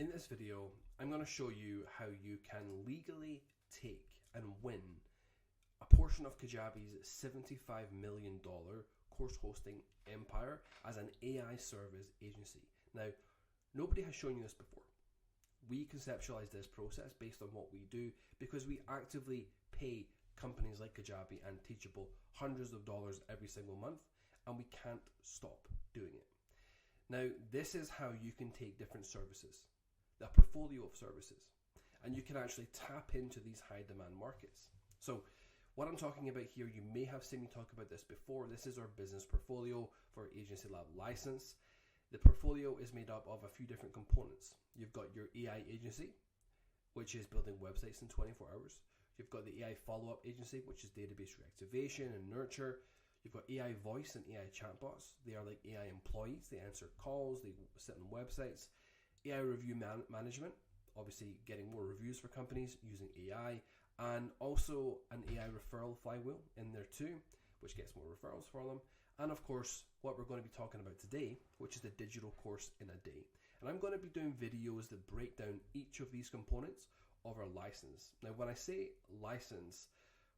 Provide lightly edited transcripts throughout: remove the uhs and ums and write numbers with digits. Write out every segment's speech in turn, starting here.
In this video, I'm going to show you how you can legally take and win a portion of Kajabi's $75 million course hosting empire as an AI service agency. Now, nobody has shown you this before. We conceptualize this process based on what we do because we actively pay companies like Kajabi and Teachable hundreds of dollars every single month, and we can't stop doing it. Now, this is how you can take different services, a portfolio of services, and you can actually tap into these high demand markets. So what I'm talking about here, you may have seen me talk about this before. This is our business portfolio for Agency Lab license. The portfolio is made up of a few different components. You've got your AI agency, which is building websites in 24 hours. You've got the AI follow-up agency, which is database reactivation and nurture. You've got AI voice and AI chatbots. They are like AI employees. They answer calls, they sit on websites. AI review management, obviously getting more reviews for companies using AI, and also an AI referral flywheel in there too, which gets more referrals for them. And of course, what we're going to be talking about today, which is the digital course in a day. And I'm going to be doing videos that break down each of these components of our license. Now, when I say license,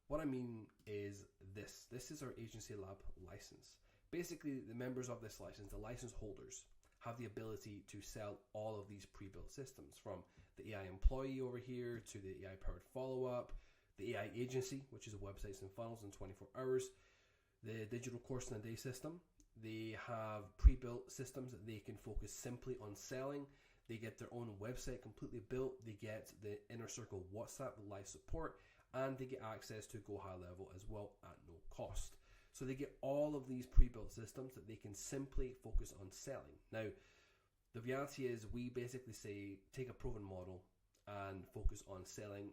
what I mean is this. This is our Agency Lab license. Basically, the members of this license, the license holders, have the ability to sell all of these pre-built systems, from the AI employee over here to the AI powered follow-up, the AI agency, which is websites and funnels in 24 hours, the digital course in a day system. They have pre-built systems that they can focus simply on selling. They get their own website completely built. They get the Inner Circle WhatsApp live support, and they get access to Go High Level as well at no cost. So they get all of these pre-built systems that they can simply focus on selling. Now, the reality is we basically say take a proven model and focus on selling.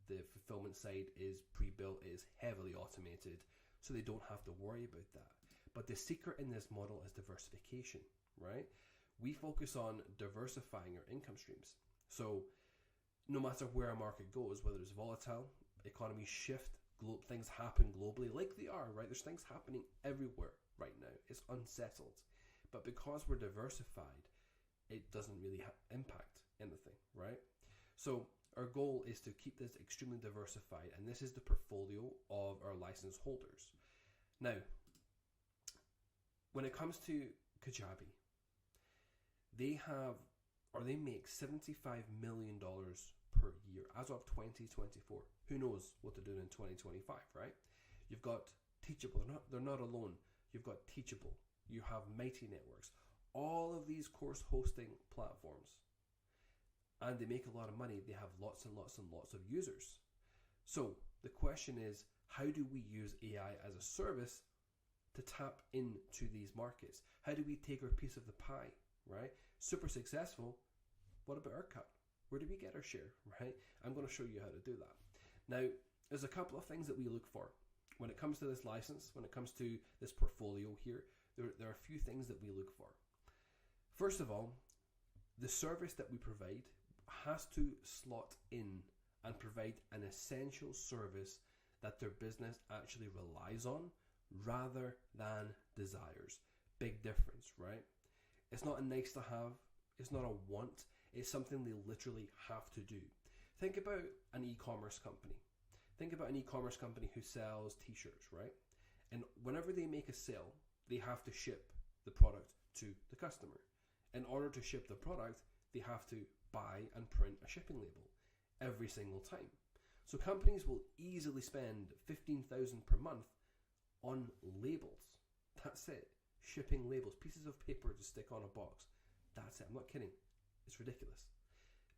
The fulfillment side is pre-built, it is heavily automated, so they don't have to worry about that. But the secret in this model is diversification, right? We focus on diversifying our income streams. So no matter where a market goes, whether it's volatile, economies shift, things happen globally like they are, right? There's things happening everywhere right now. It's unsettled. But because we're diversified, it doesn't really impact anything, right? So our goal is to keep this extremely diversified, and this is the portfolio of our license holders. Now, when it comes to Kajabi, they make $75 million per year as of 2024. Who knows what they're doing in 2025, right? You've got Teachable. They're not alone. You've got Teachable. You have Mighty Networks. All of these course hosting platforms, and they make a lot of money. They have lots and lots and lots of users. So the question is, how do we use AI as a service to tap into these markets? How do we take our piece of the pie, right? Super successful. What about our cut? Where do we get our share, right? I'm going to show you how to do that. Now, there's a couple of things that we look for when it comes to this license, when it comes to this portfolio here. There are a few things that we look for. First of all, the service that we provide has to slot in and provide an essential service that their business actually relies on rather than desires. Big difference, right? It's not a nice to have. It's not a want. It's something they literally have to do. Think about an e-commerce company. Think about an e-commerce company who sells t-shirts, right? And whenever they make a sale, they have to ship the product to the customer. In order to ship the product, they have to buy and print a shipping label every single time. So companies will easily spend $15,000 per month on labels. That's it. Shipping labels, pieces of paper to stick on a box. That's it. I'm not kidding. It's ridiculous.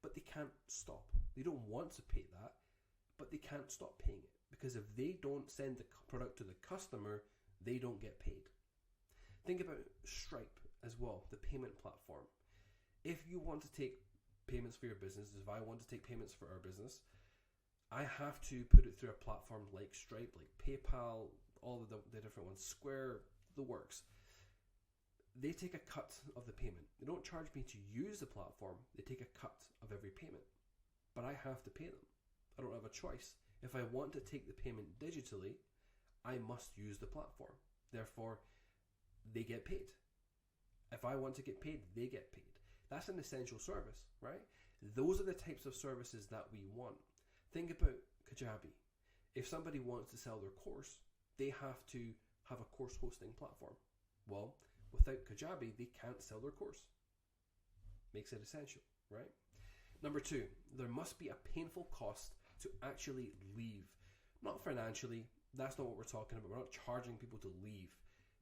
But they can't stop. They don't want to pay that, but they can't stop paying it, because if they don't send the product to the customer, they don't get paid. Think about Stripe as well, the payment platform. If you want to take payments for your business, if I want to take payments for our business, I have to put it through a platform like Stripe, like PayPal, all the different ones, Square, the works. They take a cut of the payment. They don't charge me to use the platform. They take a cut of every payment. But I have to pay them. I don't have a choice. If I want to take the payment digitally, I must use the platform. Therefore, they get paid. If I want to get paid, they get paid. That's an essential service, right? Those are the types of services that we want. Think about Kajabi. If somebody wants to sell their course, they have to have a course hosting platform. Well, without Kajabi, they can't sell their course. Makes it essential, right? Number 2, there must be a painful cost to actually leave. Not financially, that's not what we're talking about. We're not charging people to leave,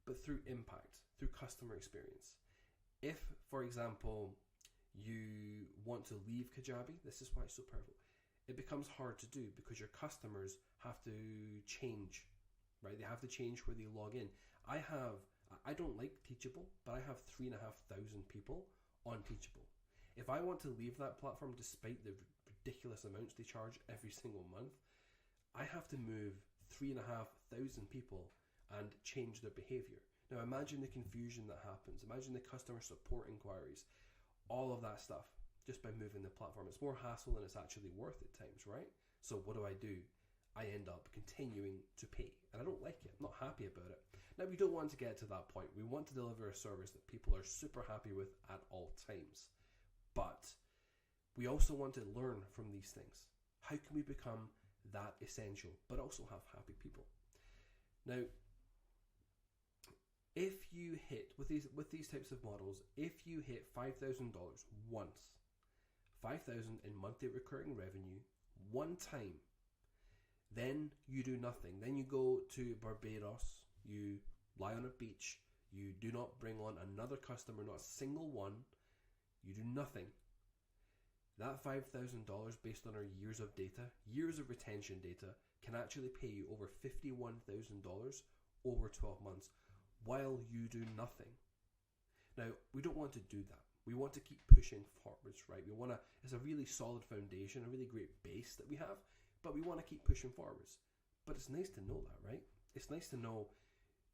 but through impact, through customer experience. If, for example, you want to leave Kajabi, this is why it's so powerful. It becomes hard to do because your customers have to change, right? They have to change where they log in. I don't like Teachable, but I have 3,500 people on Teachable. If I want to leave that platform, despite the ridiculous amounts they charge every single month, I have to move 3,500 people and change their behavior. Now imagine the confusion that happens. Imagine the customer support inquiries, all of that stuff, just by moving the platform. It's more hassle than it's actually worth at times, right? So what do? I end up continuing to pay, and I don't like it. I'm not happy about it. Now, we don't want to get to that point. We want to deliver a service that people are super happy with at all times. But we also want to learn from these things. How can we become that essential, but also have happy people? Now, if you hit, with these types of models, if you hit $5,000 once, $5,000 in monthly recurring revenue, one time, then you do nothing. Then you go to Barbados, you lie on a beach, you do not bring on another customer, not a single one, you do nothing. That $5,000 based on our years of data, years of retention data, can actually pay you over $51,000 over 12 months while you do nothing. Now, we don't want to do that. We want to keep pushing forwards, right? It's a really solid foundation, a really great base that we have, but we want to keep pushing forwards. But it's nice to know that, right? It's nice to know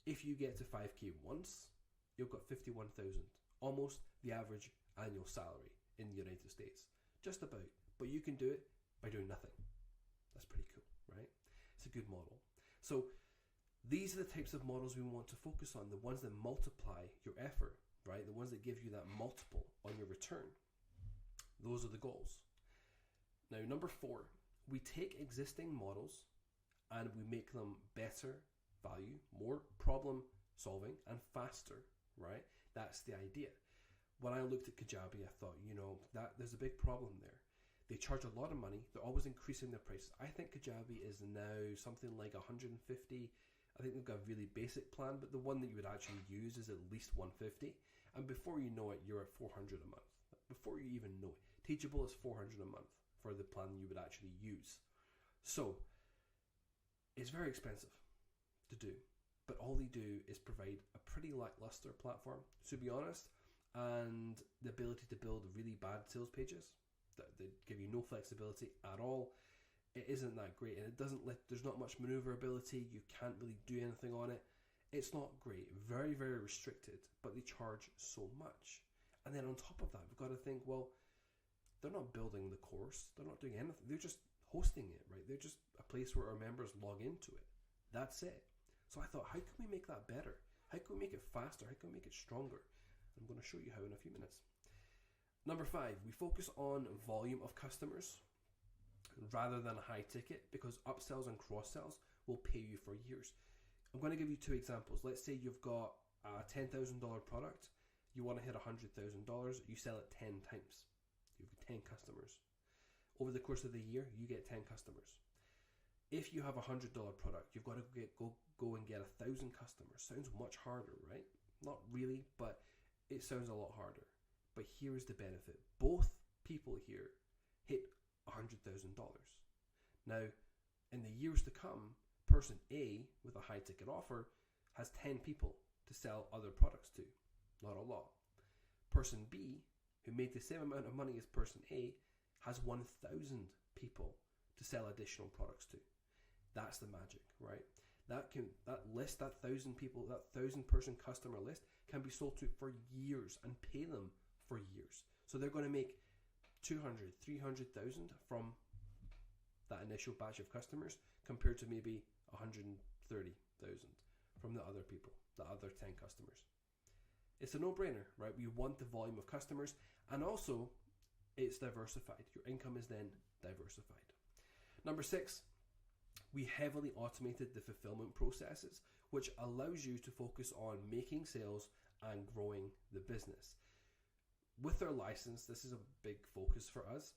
if you get to 5K once, you've got 51,000, almost the average annual salary in the United States. Just about. But you can do it by doing nothing. That's pretty cool, right? It's a good model. So these are the types of models we want to focus on, the ones that multiply your effort, right? The ones that give you that multiple on your return. Those are the goals. Now, number 4, we take existing models and we make them better value, more problem solving, and faster, right? That's the idea. When I looked at Kajabi, I thought, that there's a big problem there. They charge a lot of money. They're always increasing their prices. I think Kajabi is now something like 150. I think they've got a really basic plan, but the one that you would actually use is at least 150. And before you know it, you're at 400 a month. Before you even know it, Teachable is 400 a month for the plan you would actually use. So it's very expensive to do, but all they do is provide a pretty lackluster platform, to be honest, and the ability to build really bad sales pages that give you no flexibility at all. It isn't that great, and there's not much maneuverability. You can't really do anything on it. It's not great, very, very restricted, but they charge so much. And then on top of that, we've got to think, well, they're not building the course, they're not doing anything, they're just hosting it, right? They're just a place where our members log into it. That's it. So I thought, how can we make that better? How can we make it faster? How can we make it stronger? I'm going to show you how in a few minutes. Number 5, we focus on volume of customers rather than high ticket, because upsells and cross-sells will pay you for years. I'm going to give you 2 examples. Let's say you've got a $10,000 product. You want to hit $100,000. You sell it 10 times. You've got 10 customers. Over the course of the year, you get 10 customers. If you have a $100 product, you've got to go and get 1,000 customers. Sounds much harder, right? Not really, but it sounds a lot harder. But here's the benefit. Both people here hit $100,000. Now, in the years to come, person A with a high ticket offer has 10 people to sell other products to. Not a lot. Person B, who made the same amount of money as person A, has 1,000 people to sell additional products to. That's the magic, right? That 1,000 people, that 1,000 person customer list can be sold to for years and pay them for years. So they're going to make 200, 300,000 from that initial batch of customers compared to maybe 130,000 from the other people, the other 10 customers. It's a no-brainer, right? We want the volume of customers, And also, it's diversified. Your income is then diversified. Number 6, we heavily automated the fulfillment processes, which allows you to focus on making sales and growing the business. With our license, this is a big focus for us.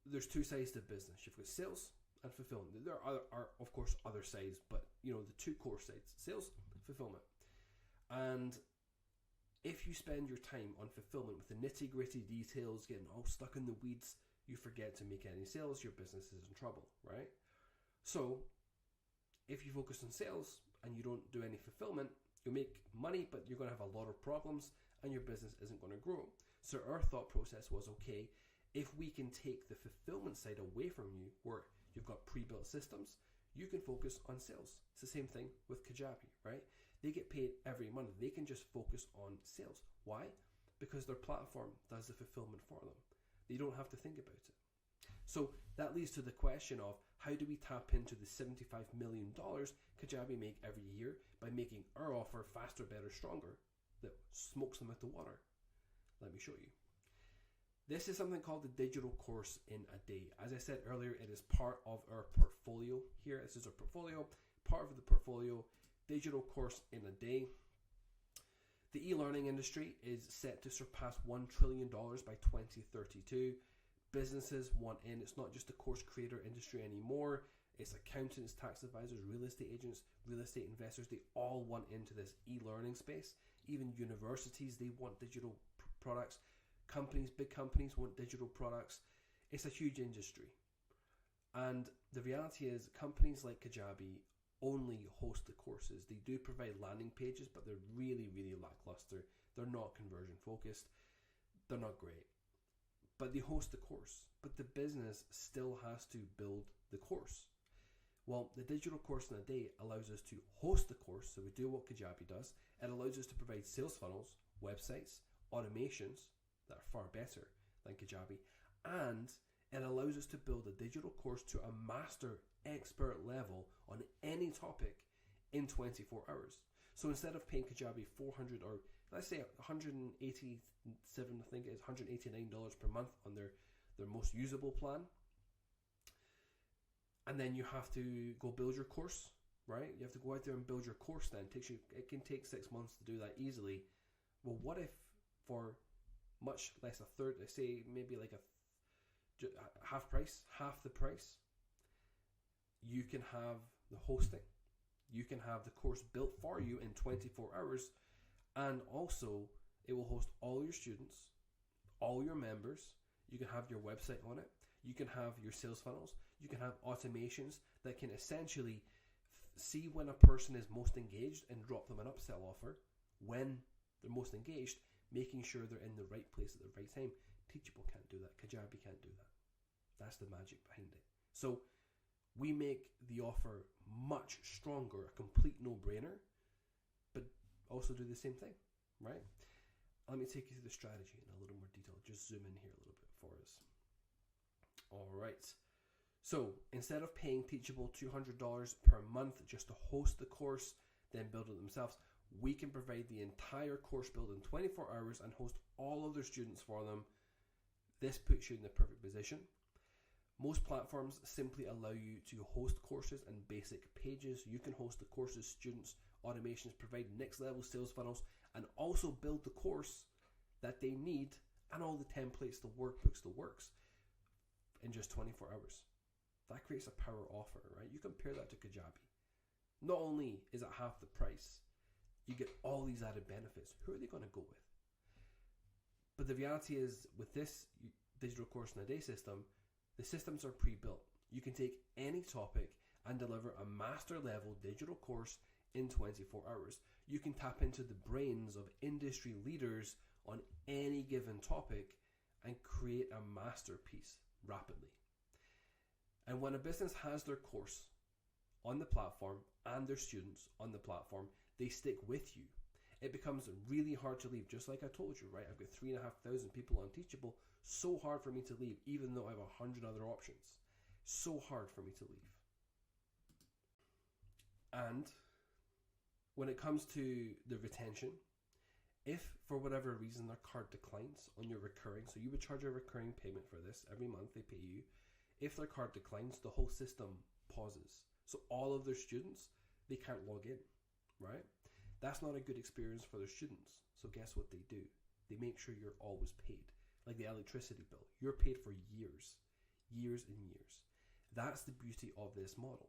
There's 2 sides to business. You've got sales and fulfillment. There are of course other sides, but the 2 core sides: sales, fulfillment. And if you spend your time on fulfillment with the nitty-gritty details, getting all stuck in the weeds, you forget to make any sales, your business is in trouble, right? So if you focus on sales and you don't do any fulfillment, you'll make money, but you're going to have a lot of problems and your business isn't going to grow. So our thought process was, okay, if we can take the fulfillment side away from you, where you've got pre-built systems, you can focus on sales. It's the same thing with Kajabi, right? They get paid every month. They can just focus on sales. Why? Because their platform does the fulfillment for them. They don't have to think about it. So that leads to the question of, how do we tap into the $75 million Kajabi make every year by making our offer faster, better, stronger that smokes them out the water? Let me show you. This is something called the digital course in a day. As I said earlier, it is part of our portfolio here. This is our portfolio, part of the portfolio, digital course in a day. The e-learning industry is set to surpass $1 trillion by 2032. Businesses want in. It's not just the course creator industry anymore. It's accountants, tax advisors, real estate agents, real estate investors. They all want into this e-learning space. Even universities, they want digital products. Companies, big companies want digital products. It's a huge industry. And the reality is, companies like Kajabi only host the courses. They do provide landing pages, but they're really, really lackluster. They're not conversion focused. They're not great. But they host the course. But the business still has to build the course. Well, the digital course in a day allows us to host the course, so we do what Kajabi does. It allows us to provide sales funnels, websites, automations that are far better than Kajabi, and it allows us to build a digital course to a master expert level on any topic in 24 hours. So instead of paying Kajabi $400 or let's say $187, I think it is $189 per month on their most usable plan, and then you have to go build your course, right? You have to go out there and build your course. Then it can take 6 months to do that easily. Well, what if for much less, a third, let's say maybe like half the price, you can have the hosting, you can have the course built for you in 24 hours, and also it will host all your students, all your members. You can have your website on it, you can have your sales funnels, you can have automations that can essentially see when a person is most engaged and drop them an upsell offer when they're most engaged, making sure they're in the right place at the right time. Teachable can't do that. Kajabi can't do that. That's the magic behind it. So we make the offer much stronger, a complete no-brainer, but also do the same thing, right? Let me take you through the strategy in a little more detail. Just zoom in here a little bit for us. All right. So instead of paying Teachable $200 per month just to host the course, then build it themselves, we can provide the entire course built in 24 hours and host all of their students for them. This puts you in the perfect position. Most platforms simply allow you to host courses and basic pages. You can host the courses, students, automations, provide next level sales funnels, and also build the course that they need and all the templates, the workbooks, the works in just 24 hours. That creates a power offer, right? You compare that to Kajabi. Not only is it half the price, you get all these added benefits. Who are they going to go with? But the reality is, with this digital course in a day system, the systems are pre-built. You can take any topic and deliver a master level digital course in 24 hours. You can tap into the brains of industry leaders on any given topic and create a masterpiece rapidly. And when a business has their course on the platform and their students on the platform, they stick with you. It becomes really hard to leave. Just like I told you, right? I've got 3,500 people on Teachable. So hard for me to leave, even though I have 100 other options. So hard for me to leave. And when it comes to the retention, If for whatever reason their card declines on your recurring, so you would charge a recurring payment for this every month, they pay you. If their card declines, the whole system pauses. So all of their students, they can't log in, right? That's not a good experience for their students. So guess what they do? They make sure you're always paid. Like the electricity bill, you're paid for years and years. That's the beauty of this model.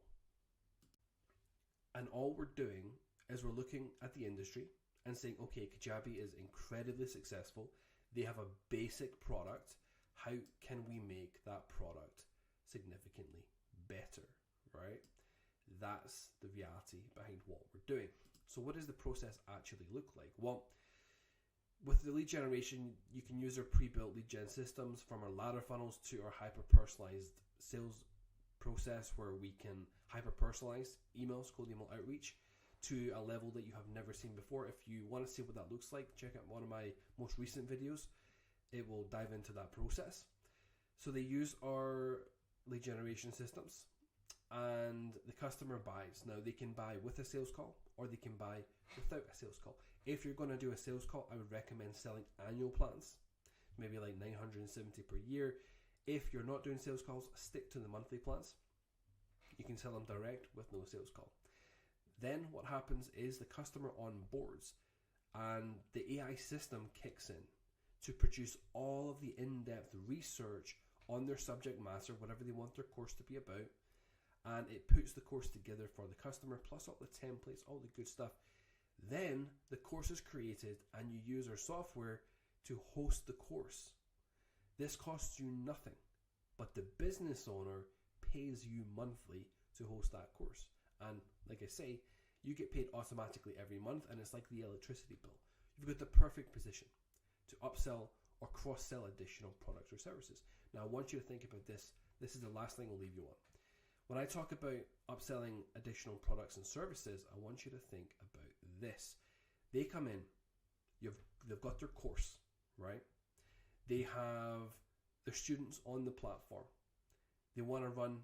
And all we're doing is we're looking at the industry and saying, okay, Kajabi is incredibly successful. They have a basic product. How can we make that product significantly better, right? That's the reality behind what we're doing. So what does the process actually look like? Well, with the lead generation, you can use our pre-built lead gen systems, from our ladder funnels to our hyper-personalized sales process, where we can hyper-personalize emails, cold email outreach, to a level that you have never seen before. If you want to see what that looks like, check out one of my most recent videos. It will dive into that process. So they use our lead generation systems, and the customer buys. Now they can buy with a sales call, or they can buy without a sales call. If you're going to do a sales call, I would recommend selling annual plans, maybe like $970 per year. If you're not doing sales calls, stick to the monthly plans. You can sell them direct with no sales call. Then what happens is the customer onboards, and the AI system kicks in to produce all of the in-depth research on their subject matter, whatever they want their course to be about, and it puts the course together for the customer, plus all the templates, all the good stuff. Then the course is created, and you use our software to host the course. This costs you nothing, but the business owner pays you monthly to host that course. And like I say, you get paid automatically every month, and it's like the electricity bill. You've got the perfect position to upsell or cross-sell additional products or services. Now, I want you to think about this. This is the last thing I'll leave you on. When I talk about upselling additional products and services, I want you to think about this. They come in, they've got their course, right? They have their students on the platform. They want to run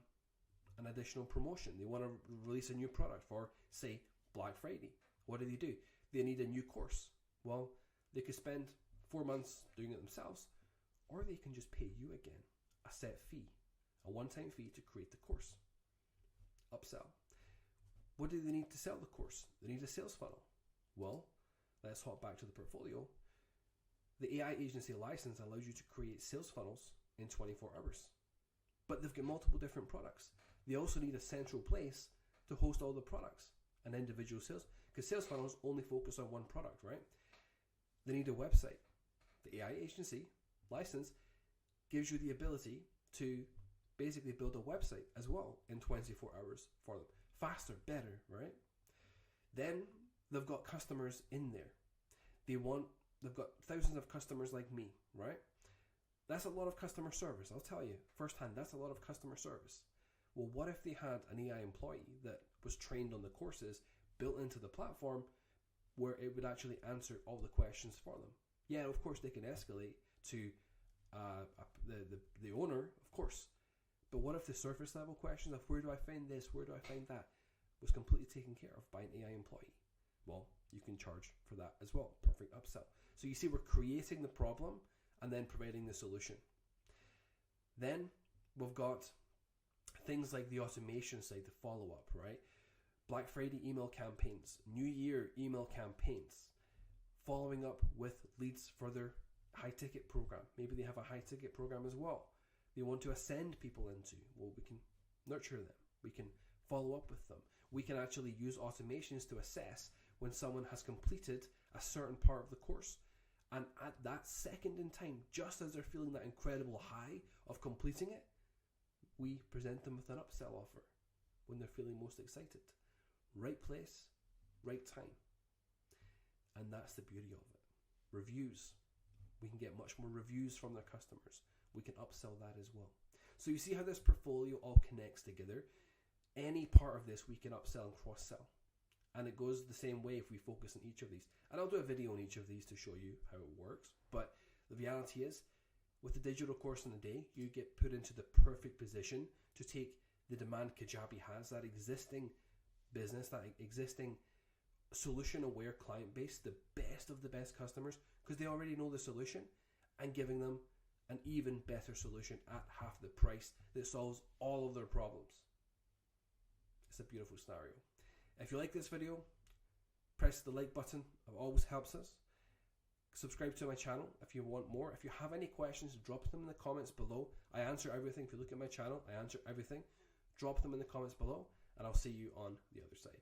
an additional promotion. They want to release a new product for, say, Black Friday. What do? They need a new course. Well, they could spend 4 months doing it themselves, or they can just pay you again a set fee, a one-time fee to create the course. Upsell. What do they need to sell the course? They need a sales funnel. Well, let's hop back to the portfolio. The AI agency license allows you to create sales funnels in 24 hours. But they've got multiple different products. They also need a central place to host all the products and individual sales, because sales funnels only focus on one product, right? They need a website. The AI agency license gives you the ability to basically build a website as well in 24 hours for them. Faster, better, right? Then they've got customers in there. They've got thousands of customers like me, right? That's a lot of customer service. I'll tell you firsthand, that's a lot of customer service. Well, what if they had an AI employee that was trained on the courses, built into the platform, where it would actually answer all the questions for them? Yeah, of course they can escalate to the owner, of course. But what if the surface level questions of where do I find this, where do I find that, was completely taken care of by an AI employee? Well, you can charge for that as well. Perfect upsell. So you see, we're creating the problem and then providing the solution. Then we've got things like the automation side, the follow-up, right? Black Friday email campaigns, New Year email campaigns, following up with leads for their high-ticket program. Maybe they have a high-ticket program as well they want to ascend people into. Well, we can nurture them. We can follow up with them. We can actually use automations to assess when someone has completed a certain part of the course. And at that second in time, just as they're feeling that incredible high of completing it, we present them with an upsell offer when they're feeling most excited. Right place, right time. And that's the beauty of it. Reviews. We can get much more reviews from their customers. We can upsell that as well. So you see how this portfolio all connects together. Any part of this we can upsell and cross-sell. And it goes the same way if we focus on each of these. And I'll do a video on each of these to show you how it works. But the reality is, with the digital course in the day, you get put into the perfect position to take the demand Kajabi has, that existing business, that existing solution aware client base, the best of the best customers, because they already know the solution, and giving them an even better solution at half the price that solves all of their problems. It's a beautiful scenario. If you like this video, press the like button. It always helps us. Subscribe to my channel if you want more. If you have any questions, drop them in the comments below. I answer everything. If you look at my channel, I answer everything. Drop them in the comments below, and I'll see you on the other side.